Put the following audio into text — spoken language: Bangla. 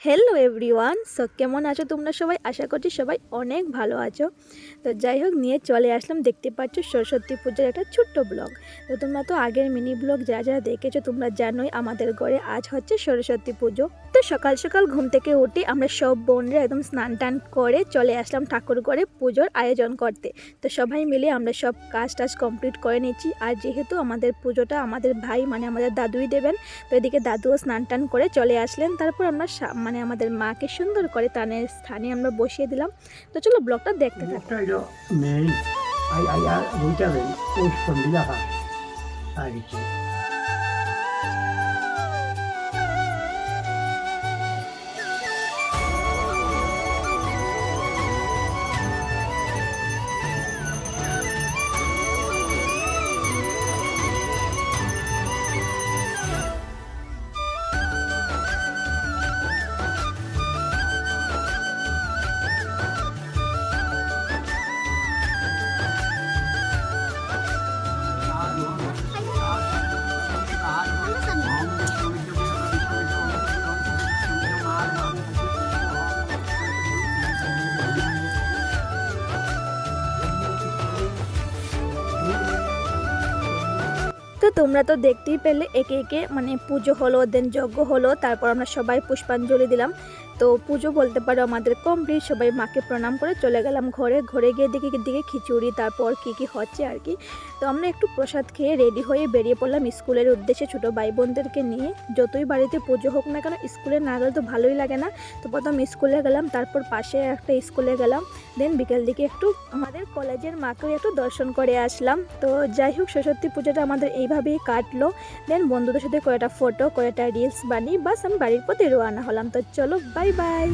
হ্যালো এভরিওয়ান, কেমন আছো তোমরা সবাই? আশা করছি সবাই অনেক ভালো আছো। তো যাই হোক, নিয়ে চলে আসলাম, দেখতে পাচ্ছ সরস্বতী পূজার একটা ছোট্ট ব্লগ। তো তোমরা তো আগের মিনি ব্লগ যা দেখেছো তোমরা জানোই আমাদের ঘরে আজ হচ্ছে সরস্বতী পুজো। তো সকাল সকাল ঘুম থেকে উঠে আমরা সব বোনরা একদম স্নান টান করে চলে আসলাম ঠাকুর ঘরে পুজোর আয়োজন করতে। তো সবাই মিলে আমরা সব কাজ টাজ কমপ্লিট করে নিচ্ছি। আর যেহেতু আমাদের পুজোটা আমাদের ভাই মানে আমাদের দাদুই দেবেন, তো এদিকে দাদুও স্নান টান করে চলে আসলেন। তারপর আমরা আমাদের মাকে সুন্দর করে টানের স্থানে আমরা বসিয়ে দিলাম। তো চলো ব্লগটা দেখতে থাকো। মেইন বইটাবেন ওই সন্ধিলা হয় আর কিছু। তো তোমরা তো দেখতেই পেলে একে একে মানে পুজো হলো, দেন যজ্ঞ হলো, তারপর আমরা সবাই পুষ্পাঞ্জলি দিলাম। তো পুজো বলতে পারো আমাদের কমপ্লিট। সবাই মাকে প্রণাম করে চলে গেলাম ঘরে গিয়ে দিকে খিচুড়ি, তারপর কি হচ্ছে আর কি। তো আমরা একটু প্রসাদ খেয়ে রেডি হয়ে বেরিয়ে পড়লাম স্কুলের উদ্দেশ্যে ছোটো ভাই বোনদেরকে নিয়ে। যতই বাড়িতে পুজো হোক না কেন, স্কুলে না গেলে তো ভালোই লাগে না। তো প্রথম স্কুলে গেলাম, তারপর পাশে একটা স্কুলে গেলাম, দেন বিকেল দিকে একটু আমাদের কলেজের মাকেও একটু দর্শন করে আসলাম। তো যাই হোক, সরস্বতী পুজোটা আমাদের এইভাবেই কাটলো। দেন বন্ধুদের সাথে কয়েকটা ফটো, কয়েকটা রিলস বানিয়ে বাস আমি বাড়ির পথে রওনা হলাম। তো চলো, বাই বাই।